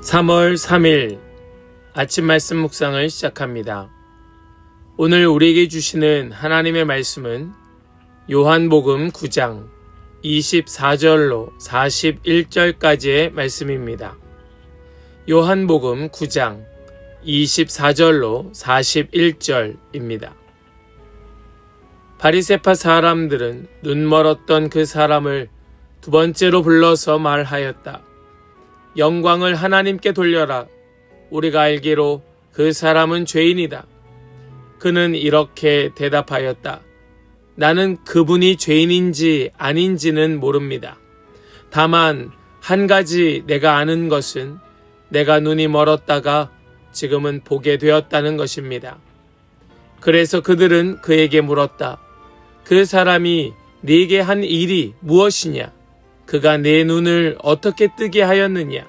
3월 3일 아침 말씀 묵상을 시작합니다. 오늘 우리에게 주시는 하나님의 말씀은 요한복음 9장 24절로 41절까지의 말씀입니다. 요한복음 9장 24절로 41절입니다. 바리새파 사람들은 눈멀었던 그 사람을 두 번째로 불러서 말하였다. 영광을 하나님께 돌려라. 우리가 알기로 그 사람은 죄인이다. 그는 이렇게 대답하였다. 나는 그분이 죄인인지 아닌지는 모릅니다. 다만 한 가지 내가 아는 것은 내가 눈이 멀었다가 지금은 보게 되었다는 것입니다. 그래서 그들은 그에게 물었다. 그 사람이 네게 한 일이 무엇이냐? 그가 네 눈을 어떻게 뜨게 하였느냐?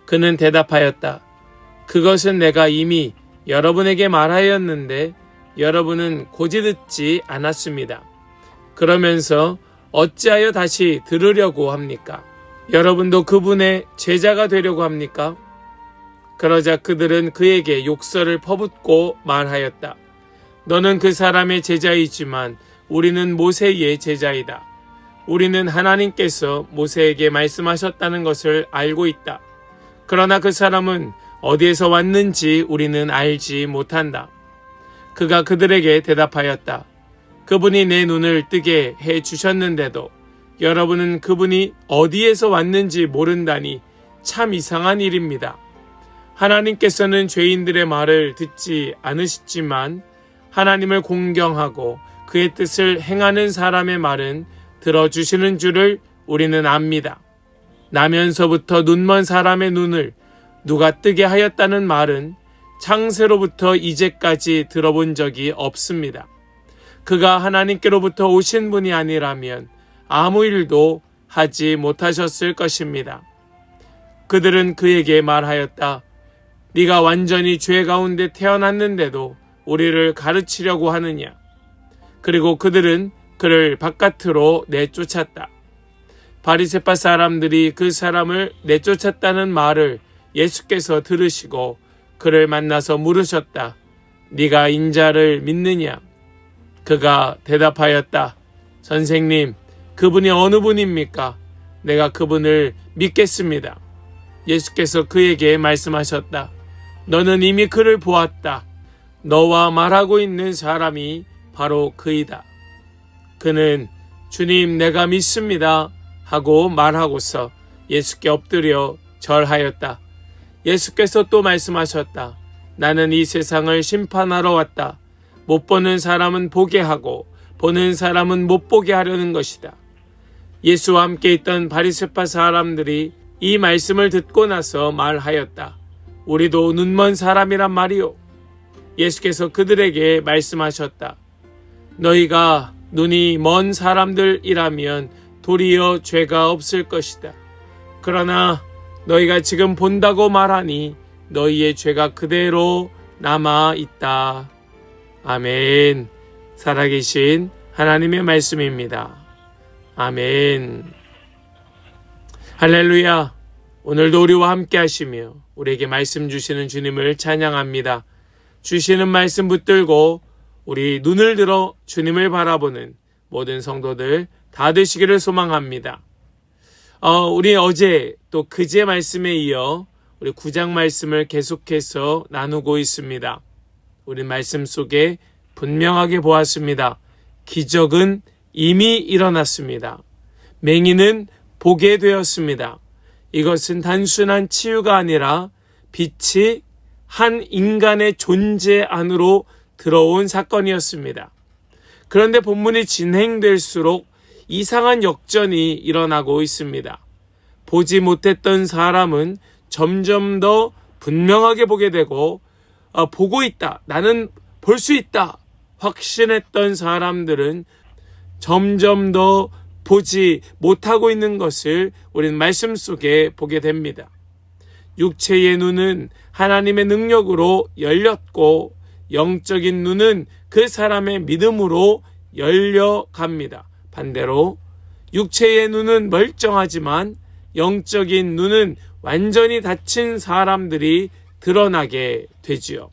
그는 대답하였다. 그것은 내가 이미 여러분에게 말하였는데 여러분은 고지 듣지 않았습니다. 그러면서 어찌하여 다시 들으려고 합니까? 여러분도 그분의 제자가 되려고 합니까? 그러자 그들은 그에게 욕설을 퍼붓고 말하였다. 너는 그 사람의 제자이지만 우리는 모세의 제자이다. 우리는 하나님께서 모세에게 말씀하셨다는 것을 알고 있다. 그러나 그 사람은 어디에서 왔는지 우리는 알지 못한다. 그가 그들에게 대답하였다. 그분이 내 눈을 뜨게 해 주셨는데도 여러분은 그분이 어디에서 왔는지 모른다니 참 이상한 일입니다. 하나님께서는 죄인들의 말을 듣지 않으시지만 하나님을 공경하고 그의 뜻을 행하는 사람의 말은 들어주시는 줄을 우리는 압니다. 나면서부터 눈먼 사람의 눈을 누가 뜨게 하였다는 말은 창세로부터 이제까지 들어본 적이 없습니다. 그가 하나님께로부터 오신 분이 아니라면 아무 일도 하지 못하셨을 것입니다. 그들은 그에게 말하였다. 네가 완전히 죄 가운데 태어났는데도 우리를 가르치려고 하느냐? 그리고 그들은 그를 바깥으로 내쫓았다. 바리새파 사람들이 그 사람을 내쫓았다는 말을 예수께서 들으시고 그를 만나서 물으셨다. 네가 인자를 믿느냐? 그가 대답하였다. 선생님, 그분이 어느 분입니까? 내가 그분을 믿겠습니다. 예수께서 그에게 말씀하셨다. 너는 이미 그를 보았다. 너와 말하고 있는 사람이 바로 그이다. 그는 주님 내가 믿습니다 하고 말하고서 예수께 엎드려 절하였다. 예수께서 또 말씀하셨다. 나는 이 세상을 심판하러 왔다. 못 보는 사람은 보게 하고 보는 사람은 못 보게 하려는 것이다. 예수와 함께 있던 바리새파 사람들이 이 말씀을 듣고 나서 말하였다. 우리도 눈먼 사람이란 말이요. 예수께서 그들에게 말씀하셨다. 너희가 눈이 먼 사람들이라면 도리어 죄가 없을 것이다. 그러나 너희가 지금 본다고 말하니 너희의 죄가 그대로 남아 있다. 아멘. 살아계신 하나님의 말씀입니다. 아멘. 할렐루야. 오늘도 우리와 함께 하시며 우리에게 말씀 주시는 주님을 찬양합니다. 주시는 말씀 붙들고 우리 눈을 들어 주님을 바라보는 모든 성도들 다 되시기를 소망합니다. 우리 어제 또 그제 말씀에 이어 우리 9장 말씀을 계속해서 나누고 있습니다. 우리 말씀 속에 분명하게 보았습니다. 기적은 이미 일어났습니다. 맹인은 보게 되었습니다. 이것은 단순한 치유가 아니라 빛이 한 인간의 존재 안으로 들어온 사건이었습니다. 그런데 본문이 진행될수록 이상한 역전이 일어나고 있습니다. 보지 못했던 사람은 점점 더 분명하게 보게 되고 보고 있다. 나는 볼 수 있다. 확신했던 사람들은 점점 더 보지 못하고 있는 것을 우리는 말씀 속에 보게 됩니다. 육체의 눈은 하나님의 능력으로 열렸고 영적인 눈은 그 사람의 믿음으로 열려갑니다. 반대로 육체의 눈은 멀쩡하지만 영적인 눈은 완전히 닫힌 사람들이 드러나게 되지요.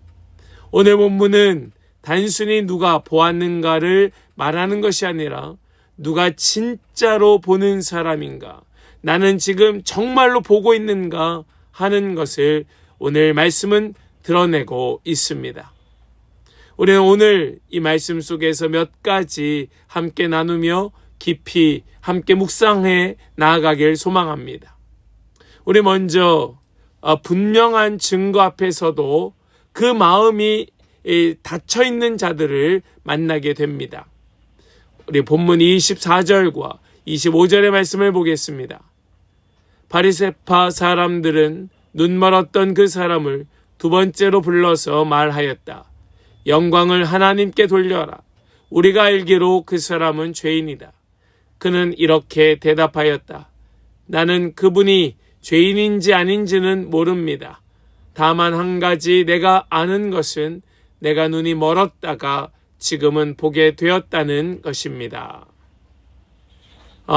오늘 본문은 단순히 누가 보았는가를 말하는 것이 아니라 누가 진짜로 보는 사람인가, 나는 지금 정말로 보고 있는가 하는 것을 오늘 말씀은 드러내고 있습니다. 우리는 오늘 이 말씀 속에서 몇 가지 함께 나누며 깊이 함께 묵상해 나아가길 소망합니다. 우리 먼저 분명한 증거 앞에서도 그 마음이 닫혀있는 자들을 만나게 됩니다. 우리 본문 24절과 25절의 말씀을 보겠습니다. 바리새파 사람들은 눈 멀었던 그 사람을 두 번째로 불러서 말하였다. 영광을 하나님께 돌려라. 우리가 알기로 그 사람은 죄인이다. 그는 이렇게 대답하였다. 나는 그분이 죄인인지 아닌지는 모릅니다. 다만 한 가지 내가 아는 것은 내가 눈이 멀었다가 지금은 보게 되었다는 것입니다.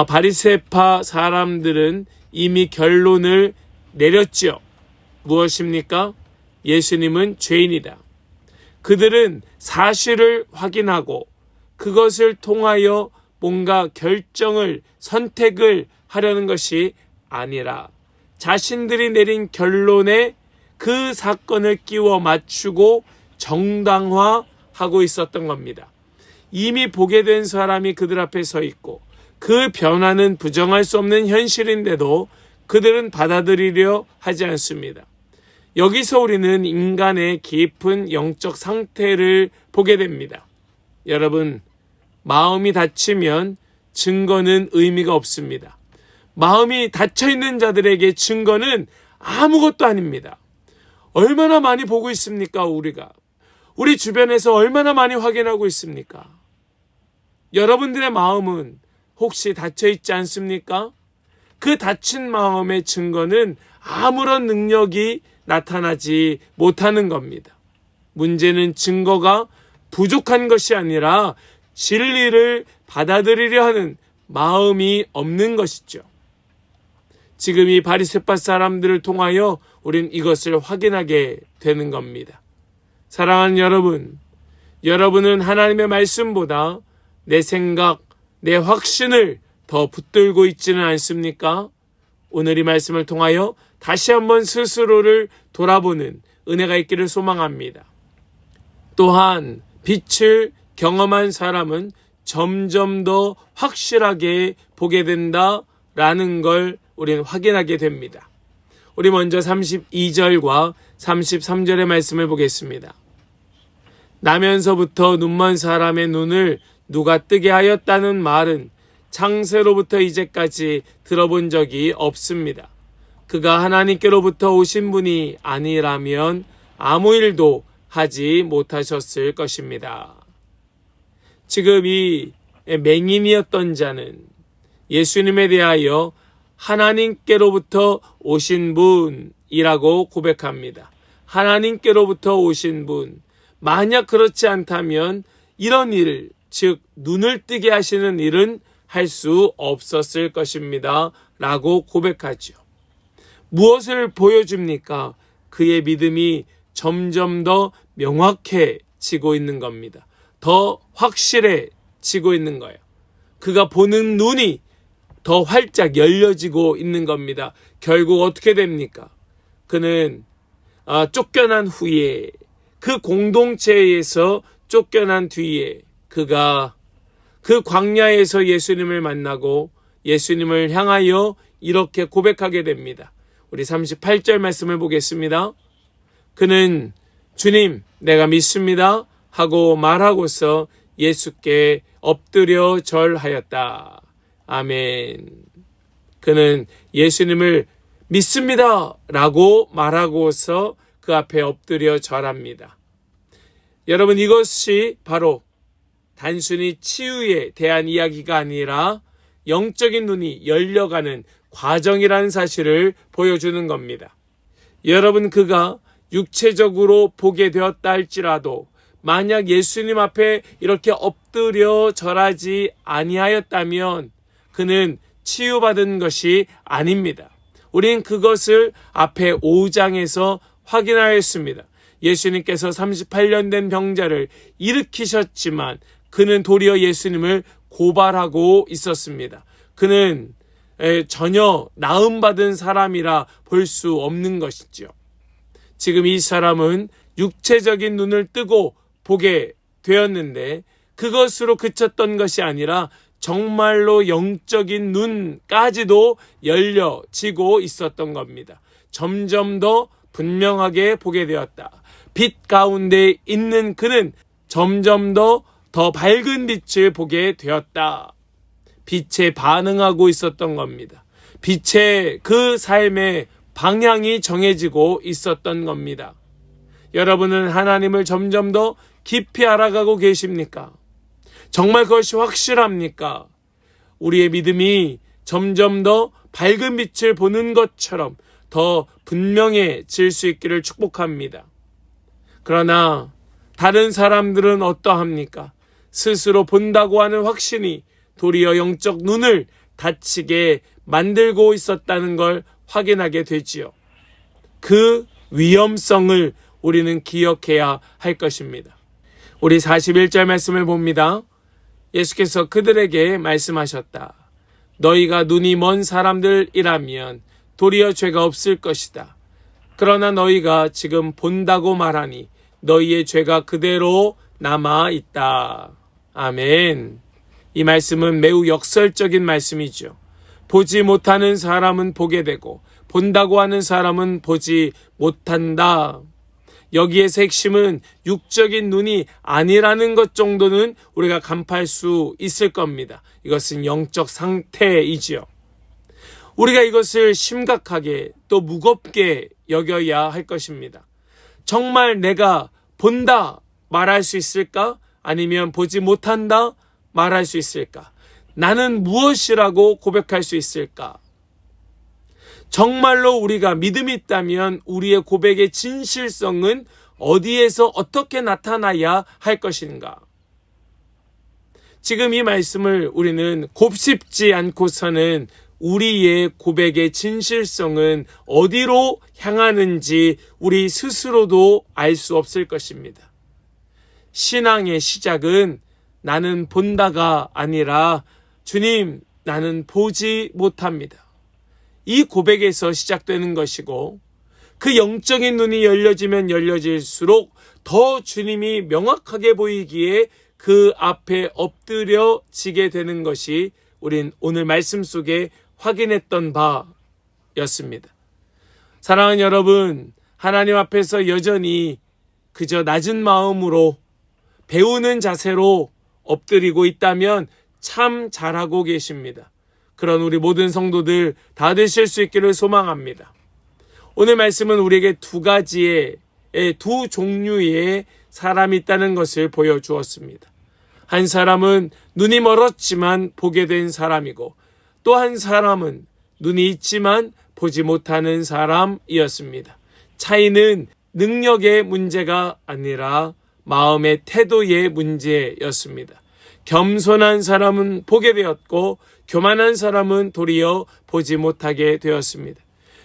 바리새파 사람들은 이미 결론을 내렸지요. 무엇입니까? 예수님은 죄인이다. 그들은 사실을 확인하고 그것을 통하여 뭔가 결정을, 선택을 하려는 것이 아니라 자신들이 내린 결론에 그 사건을 끼워 맞추고 정당화하고 있었던 겁니다. 이미 보게 된 사람이 그들 앞에 서 있고 그 변화는 부정할 수 없는 현실인데도 그들은 받아들이려 하지 않습니다. 여기서 우리는 인간의 깊은 영적 상태를 보게 됩니다. 여러분, 마음이 닫히면 증거는 의미가 없습니다. 마음이 닫혀있는 자들에게 증거는 아무것도 아닙니다. 얼마나 많이 보고 있습니까, 우리가? 우리 주변에서 얼마나 많이 확인하고 있습니까? 여러분들의 마음은 혹시 닫혀있지 않습니까? 그 닫힌 마음의 증거는 아무런 능력이 나타나지 못하는 겁니다. 문제는 증거가 부족한 것이 아니라 진리를 받아들이려 하는 마음이 없는 것이죠. 지금 이 바리새파 사람들을 통하여 우린 이것을 확인하게 되는 겁니다. 사랑하는 여러분, 여러분은 하나님의 말씀보다 내 생각, 내 확신을 더 붙들고 있지는 않습니까? 오늘 이 말씀을 통하여 다시 한번 스스로를 돌아보는 은혜가 있기를 소망합니다. 또한 빛을 경험한 사람은 점점 더 확실하게 보게 된다라는 걸 우리는 확인하게 됩니다. 우리 먼저 32절과 33절의 말씀을 보겠습니다. 나면서부터 눈먼 사람의 눈을 누가 뜨게 하였다는 말은 창세로부터 이제까지 들어본 적이 없습니다. 그가 하나님께로부터 오신 분이 아니라면 아무 일도 하지 못하셨을 것입니다. 지금 이 맹인이었던 자는 예수님에 대하여 하나님께로부터 오신 분이라고 고백합니다. 하나님께로부터 오신 분. 만약 그렇지 않다면 이런 일, 즉 눈을 뜨게 하시는 일은 할 수 없었을 것입니다. 라고 고백하죠. 무엇을 보여줍니까? 그의 믿음이 점점 더 명확해지고 있는 겁니다. 더 확실해지고 있는 거예요. 그가 보는 눈이 더 활짝 열려지고 있는 겁니다. 결국 어떻게 됩니까? 그는 쫓겨난 후에, 그 공동체에서 쫓겨난 뒤에 그가 그 광야에서 예수님을 만나고 예수님을 향하여 이렇게 고백하게 됩니다. 우리 38절 말씀을 보겠습니다. 그는 주님, 내가 믿습니다 하고 말하고서 예수께 엎드려 절하였다. 아멘. 그는 예수님을 믿습니다 라고 말하고서 그 앞에 엎드려 절합니다. 여러분, 이것이 바로 단순히 치유에 대한 이야기가 아니라 영적인 눈이 열려가는 과정이라는 사실을 보여주는 겁니다. 여러분, 그가 육체적으로 보게 되었다 할지라도 만약 예수님 앞에 이렇게 엎드려 절하지 아니하였다면 그는 치유받은 것이 아닙니다. 우린 그것을 앞에 5장에서 확인하였습니다. 예수님께서 38년 된 병자를 일으키셨지만 그는 도리어 예수님을 고발하고 있었습니다. 그는 전혀 나음받은 사람이라 볼 수 없는 것이죠. 지금 이 사람은 육체적인 눈을 뜨고 보게 되었는데 그것으로 그쳤던 것이 아니라 정말로 영적인 눈까지도 열려지고 있었던 겁니다. 점점 더 분명하게 보게 되었다. 빛 가운데 있는 그는 점점 더 밝은 빛을 보게 되었다. 빛에 반응하고 있었던 겁니다. 빛의 그 삶의 방향이 정해지고 있었던 겁니다. 여러분은 하나님을 점점 더 깊이 알아가고 계십니까? 정말 그것이 확실합니까? 우리의 믿음이 점점 더 밝은 빛을 보는 것처럼 더 분명해질 수 있기를 축복합니다. 그러나 다른 사람들은 어떠합니까? 스스로 본다고 하는 확신이 도리어 영적 눈을 닫히게 만들고 있었다는 걸 확인하게 되지요. 그 위험성을 우리는 기억해야 할 것입니다. 우리 41절 말씀을 봅니다. 예수께서 그들에게 말씀하셨다. 너희가 눈이 먼 사람들이라면 도리어 죄가 없을 것이다. 그러나 너희가 지금 본다고 말하니 너희의 죄가 그대로 남아 있다. 아멘. 이 말씀은 매우 역설적인 말씀이죠. 보지 못하는 사람은 보게 되고 본다고 하는 사람은 보지 못한다. 여기에서 핵심은 육적인 눈이 아니라는 것 정도는 우리가 간파할 수 있을 겁니다. 이것은 영적 상태이지요. 우리가 이것을 심각하게 또 무겁게 여겨야 할 것입니다. 정말 내가 본다 말할 수 있을까? 아니면 보지 못한다 말할 수 있을까? 나는 무엇이라고 고백할 수 있을까? 정말로 우리가 믿음이 있다면 우리의 고백의 진실성은 어디에서 어떻게 나타나야 할 것인가? 지금 이 말씀을 우리는 곱씹지 않고서는 우리의 고백의 진실성은 어디로 향하는지 우리 스스로도 알 수 없을 것입니다. 신앙의 시작은 나는 본다가 아니라 주님, 나는 보지 못합니다. 이 고백에서 시작되는 것이고 그 영적인 눈이 열려지면 열려질수록 더 주님이 명확하게 보이기에 그 앞에 엎드려지게 되는 것이 우린 오늘 말씀 속에 확인했던 바였습니다. 사랑하는 여러분, 하나님 앞에서 여전히 그저 낮은 마음으로 배우는 자세로 엎드리고 있다면 참 잘하고 계십니다. 그런 우리 모든 성도들 다 되실 수 있기를 소망합니다. 오늘 말씀은 우리에게 두 종류의 사람이 있다는 것을 보여주었습니다. 한 사람은 눈이 멀었지만 보게 된 사람이고 또 한 사람은 눈이 있지만 보지 못하는 사람이었습니다. 차이는 능력의 문제가 아니라 마음의 태도의 문제였습니다. 겸손한 사람은 보게 되었고 교만한 사람은 도리어 보지 못하게 되었습니다.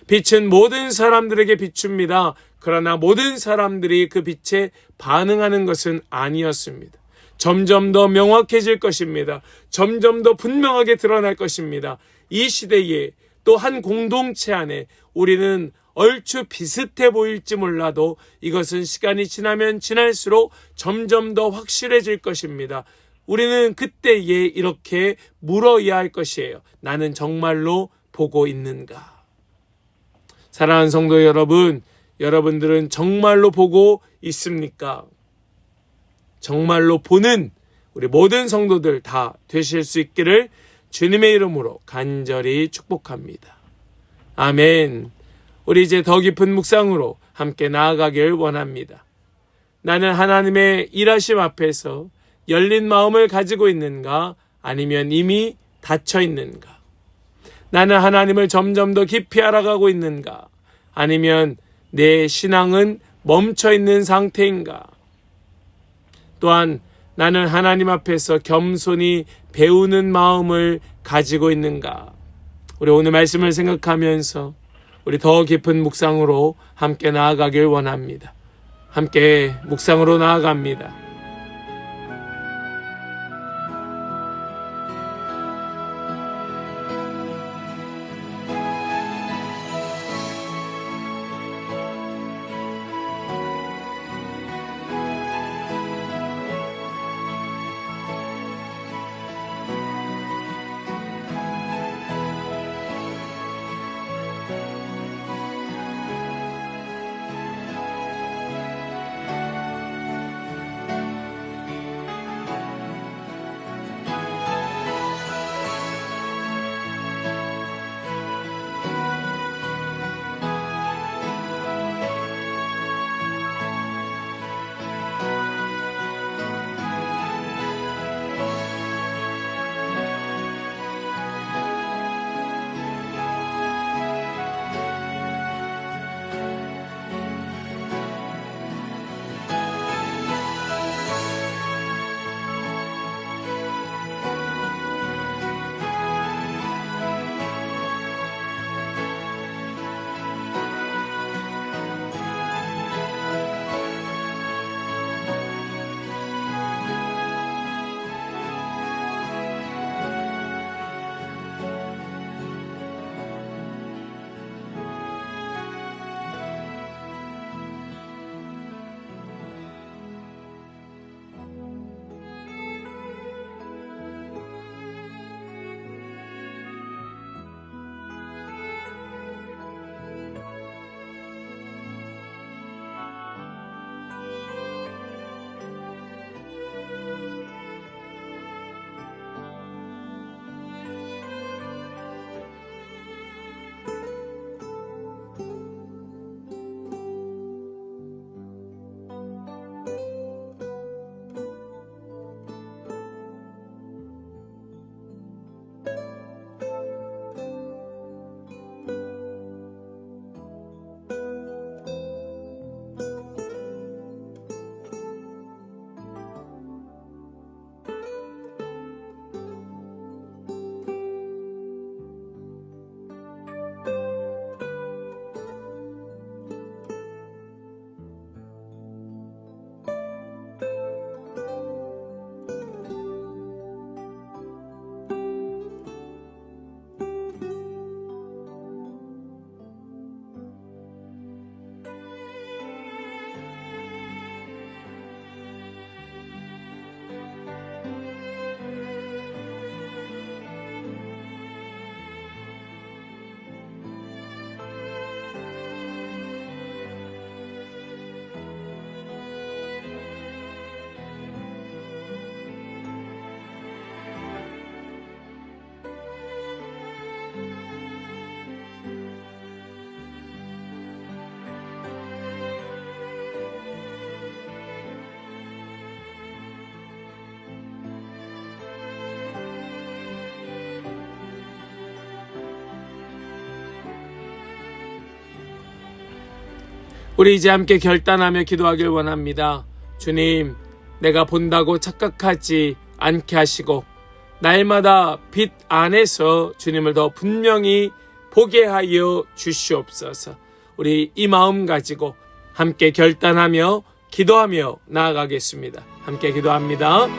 빛은 모든 사람들에게 비춥니다. 그러나 모든 사람들이 그 빛에 반응하는 것은 아니었습니다. 점점 더 명확해질 것입니다. 점점 더 분명하게 드러날 것입니다. 이 시대에 또 한 공동체 안에 우리는 얼추 비슷해 보일지 몰라도 이것은 시간이 지나면 지날수록 점점 더 확실해질 것입니다. 우리는 그때에 이렇게 물어야 할 것이에요. 나는 정말로 보고 있는가? 사랑하는 성도 여러분, 여러분들은 정말로 보고 있습니까? 정말로 보는 우리 모든 성도들 다 되실 수 있기를 주님의 이름으로 간절히 축복합니다. 아멘. 우리 이제 더 깊은 묵상으로 함께 나아가길 원합니다. 나는 하나님의 일하심 앞에서 열린 마음을 가지고 있는가? 아니면 이미 닫혀 있는가? 나는 하나님을 점점 더 깊이 알아가고 있는가? 아니면 내 신앙은 멈춰 있는 상태인가? 또한 나는 하나님 앞에서 겸손히 배우는 마음을 가지고 있는가? 우리 오늘 말씀을 생각하면서 우리 더 깊은 묵상으로 함께 나아가길 원합니다. 함께 묵상으로 나아갑니다. 우리 이제 함께 결단하며 기도하길 원합니다. 주님, 내가 본다고 착각하지 않게 하시고 날마다 빛 안에서 주님을 더 분명히 보게 하여 주시옵소서. 우리 이 마음 가지고 함께 결단하며 기도하며 나아가겠습니다. 함께 기도합니다.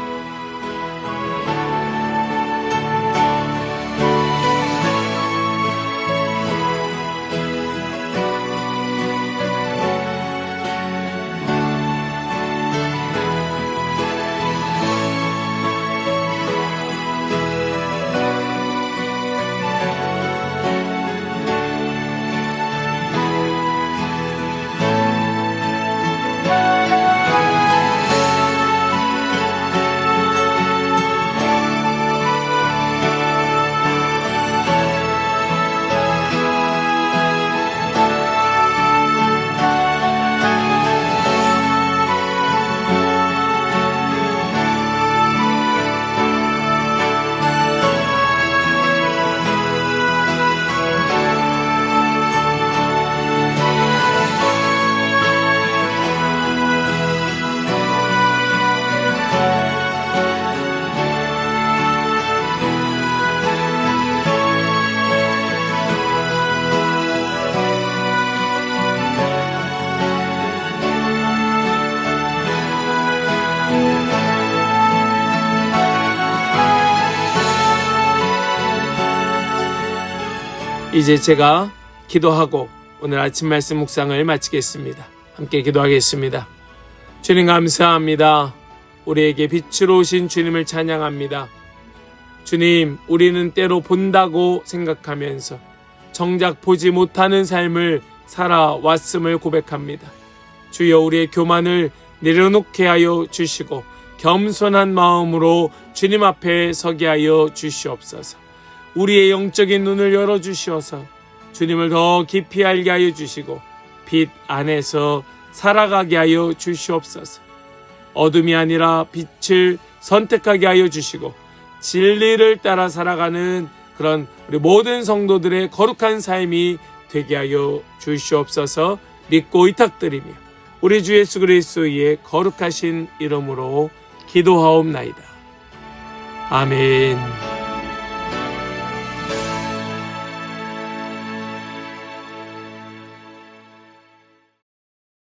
이제 제가 기도하고 오늘 아침 말씀 묵상을 마치겠습니다. 함께 기도하겠습니다. 주님 감사합니다. 우리에게 빛으로 오신 주님을 찬양합니다. 주님, 우리는 때로 본다고 생각하면서 정작 보지 못하는 삶을 살아왔음을 고백합니다. 주여, 우리의 교만을 내려놓게 하여 주시고 겸손한 마음으로 주님 앞에 서게 하여 주시옵소서. 우리의 영적인 눈을 열어주시어서 주님을 더 깊이 알게 하여 주시고 빛 안에서 살아가게 하여 주시옵소서. 어둠이 아니라 빛을 선택하게 하여 주시고 진리를 따라 살아가는 그런 우리 모든 성도들의 거룩한 삶이 되게 하여 주시옵소서. 믿고 의탁드리며 우리 주 예수 그리스도의 거룩하신 이름으로 기도하옵나이다. 아멘.